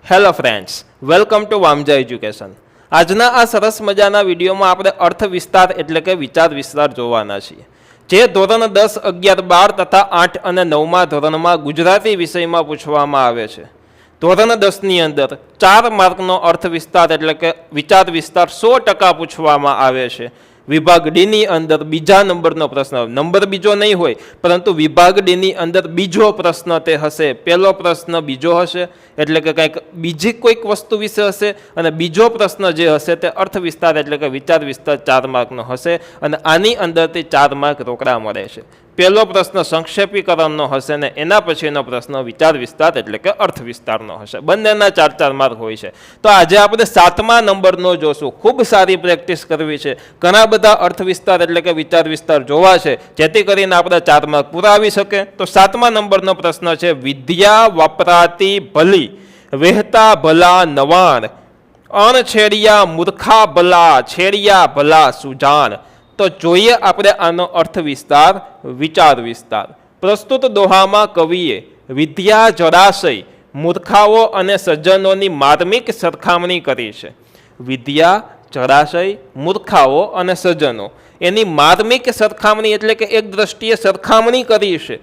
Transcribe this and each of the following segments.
Hello friends, welcome to Vamja education. આજના આ સરસ મજાના વિડીયોમાં આપણે અર્થ વિસ્તાર એટલે કે વિચાર વિસ્તાર જોવાના છીએ, જે ધોરણ 10, 11, 12 તથા 8 અને 9મા ધોરણમાં ગુજરાતી વિષયમાં પૂછવામાં આવે છે. ધોરણ 10ની અંદર 4 માર્કનો અર્થ વિસ્તાર એટલે કે વિચાર વિસ્તાર 100% પૂછવામાં આવે છે. વિભાગ ડીની અંદર બીજા નંબરનો પ્રશ્ન, નંબર બીજો નહીં હોય પરંતુ વિભાગ ડીની અંદર બીજો પ્રશ્ન તે હશે. પહેલો પ્રશ્ન બીજો હશે એટલે કે કંઈક બીજી કોઈક વસ્તુ વિશે હશે, અને બીજો પ્રશ્ન જે હશે તે અર્થ વિસ્તાર એટલે કે વિચાર વિસ્તાર 4 માર્કનો હશે, અને આની અંદરથી 4 માર્ક રોકડા મળે છે. પહેલો પ્રશ્ન સંક્ષેપીકરણનો હશે ને એના પછીનો પ્રશ્ન વિચાર વિસ્તાર એટલે કે અર્થ વિસ્તારનો હશે. બંનેના 4-4 માર્ક હોય છે. તો આજે આપણે 7મા નંબરનો જોશું. ખૂબ સારી પ્રેક્ટિસ કરવી છે. ઘણા બધા અર્થ વિસ્તાર એટલે કે વિચાર વિસ્તાર જોવા છે, જેથી કરીને આપણે 4 માર્ક પૂરા આવી શકે. તો 7મા નંબરનો પ્રશ્ન છે, વિદ્યા વપરાતી ભલી, વહેતા ભલા નવાણ, અણછેડિયા મૂર્ખા ભલા, છેડિયા ભલા સુજાણ. તો જોઈએ આપણે આનો અર્થ વિસ્તાર, વિચાર વિસ્તાર. પ્રસ્તુત દોહામાં કવિએ વિદ્યા જળાશય, મૂર્ખાઓ અને સજ્જનોની માર્મિક સરખામણી કરી છે. વિદ્યા જળાશય, મૂર્ખાઓ અને સજ્જનો એની માર્મિક સરખામણી એટલે કે એક દ્રષ્ટિએ સરખામણી કરી છે,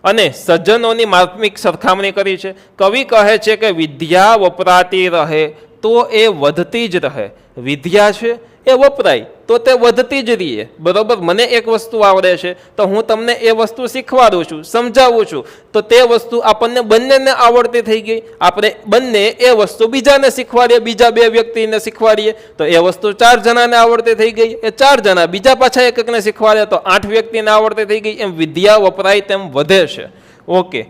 અને સજ્જનોની માર્મિક સરખામણી કરી છે. કવિ કહે છે કે વિદ્યા વપરાતી રહે તો એ વધતી જ રહે. વિદ્યા છે એ વપરાય તો તે વધતી જ રહીએ. બરોબર, મને એક વસ્તુ આવડે છે તો હું તમને એ વસ્તુ શીખવાડું છું, સમજાવું છું, તો તે વસ્તુ આપણને બંનેને આવડતી થઈ ગઈ. આપણે બંને એ વસ્તુ બીજાને શીખવાડીએ, બીજા 2 વ્યક્તિને શીખવાડીએ તો એ વસ્તુ 4 જણાને આવડતી થઈ ગઈ. એ 4 જણા બીજા પાછા એકને શીખવાડે તો 8 વ્યક્તિને આવડતી થઈ ગઈ. એમ વિદ્યા વપરાય તેમ વધે છે. ઓકે,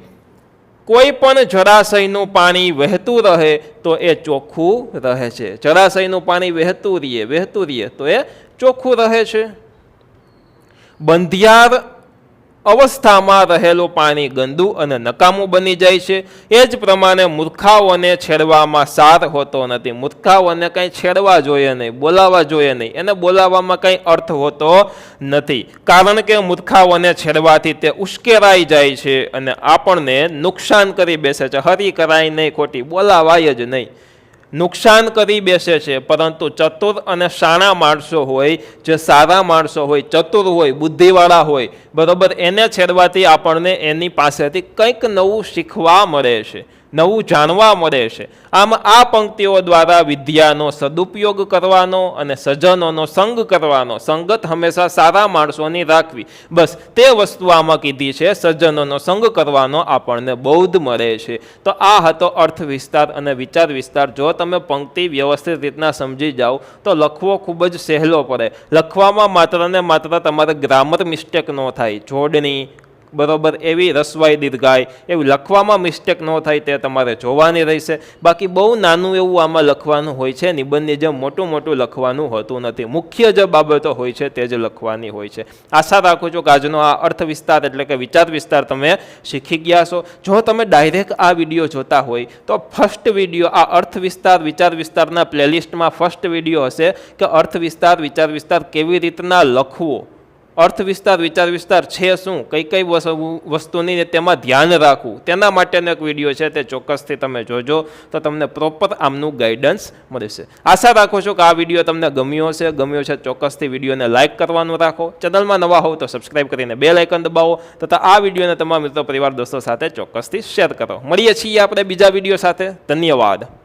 કોઈ પણ જળાશયનું પાણી વહેતું રહે તો એ ચોખ્ખું રહે છે. જળાશયનું પાણી વહેતું રહીએ તો એ ચોખ્ખું રહે છે. બંધિયાર અવસ્થામાં રહેલું પાણી ગંદુ અને નકામું બની જાય છે. એ જ પ્રમાણે મૂર્ખાઓને છેડવામાં સાર હોતો નથી. મૂર્ખાઓને કંઈ છેડવા જોઈએ નહીં, બોલાવવા જોઈએ નહીં. એને બોલાવવામાં કંઈ અર્થ હોતો નથી, કારણ કે મૂર્ખાઓને છેડવાથી તે ઉશ્કેરાઈ જાય છે અને આપણને નુકસાન કરી બેસે છે. હરી કરાય નહીં, ખોટી બોલાવાય જ નહીં, નુકસાન કરી બેસે છે. પરંતુ ચતુર અને શાણા માણસો હોય, જે સારા માણસો હોય, ચતુર હોય, બુદ્ધિવાળા હોય, બરોબર, એને છેડવાથી આપણને એની પાસેથી કંઈક નવું શીખવા મળે છે, નવું જાણવા મળે છે. આમ આ પંક્તિઓ દ્વારા વિદ્યાનો સદુપયોગ કરવાનો અને સજ્જનોનો સંગ કરવાનો, સંગત હંમેશા સારા માણસોની રાખવી, બસ તે વસ્તુ આમાં કીધી છે. સજ્જનોનો સંગ કરવાનો આપણને બૌદ્ધ મળે છે. તો આ હતો અર્થ વિસ્તાર અને વિચાર વિસ્તાર. જો તમે પંક્તિ વ્યવસ્થિત રીતના સમજી જાઓ તો લખવો ખૂબ જ સહેલો પડે. લખવામાં માત્ર ને માત્ર તમારે ગ્રામર મિસ્ટેક ન થાય, જોડણી, બરોબર, એવી રસવાઈ દીર્ઘાય એવી લખવામાં મિસ્ટેક ન થાય તે તમારે જોવાની રહેશે. બાકી બહુ નાનું એવું આમાં લખવાનું હોય છે. નિબંધની જેમ મોટું મોટું લખવાનું હોતું નથી. મુખ્ય જે બાબતો હોય છે તે જ લખવાની હોય છે. આશા રાખું છું કે આજનો આ અર્થ વિસ્તાર એટલે કે વિચાર વિસ્તાર તમે શીખી ગયા છો. જો તમે ડાયરેક્ટ આ વિડીયો જોતા હોય તો ફર્સ્ટ વિડીયો આ અર્થ વિસ્તાર વિચાર વિસ્તારના પ્લેલિસ્ટમાં ફર્સ્ટ વિડીયો હશે કે અર્થ વિસ્તાર વિચાર વિસ્તાર કેવી રીતના લખવો, અર્થ વિસ્તાર વિચાર વિસ્તાર છે શું, કઈ કઈ વસ્તુની તેમાં ધ્યાન રાખવું, તેના માટેનો એક વિડીયો છે. તે ચોક્કસથી તમે જોજો તો તમને પ્રોપર આમનું ગાઈડન્સ મળશે. આશા રાખું છું કે આ વિડીયો તમને ગમ્યો હશે. ગમ્યો છે ચોક્કસથી વિડીયોને લાઇક કરવાનું રાખો. ચેનલમાં નવા હોવ તો સબસ્ક્રાઈબ કરીને બેલ આઇકન દબાવો તથા આ વિડીયોને તમારા મિત્રો પરિવાર દોસ્તો સાથે ચોક્કસથી શેર કરો. મળીએ છીએ આપણે બીજા વિડીયો સાથે. ધન્યવાદ.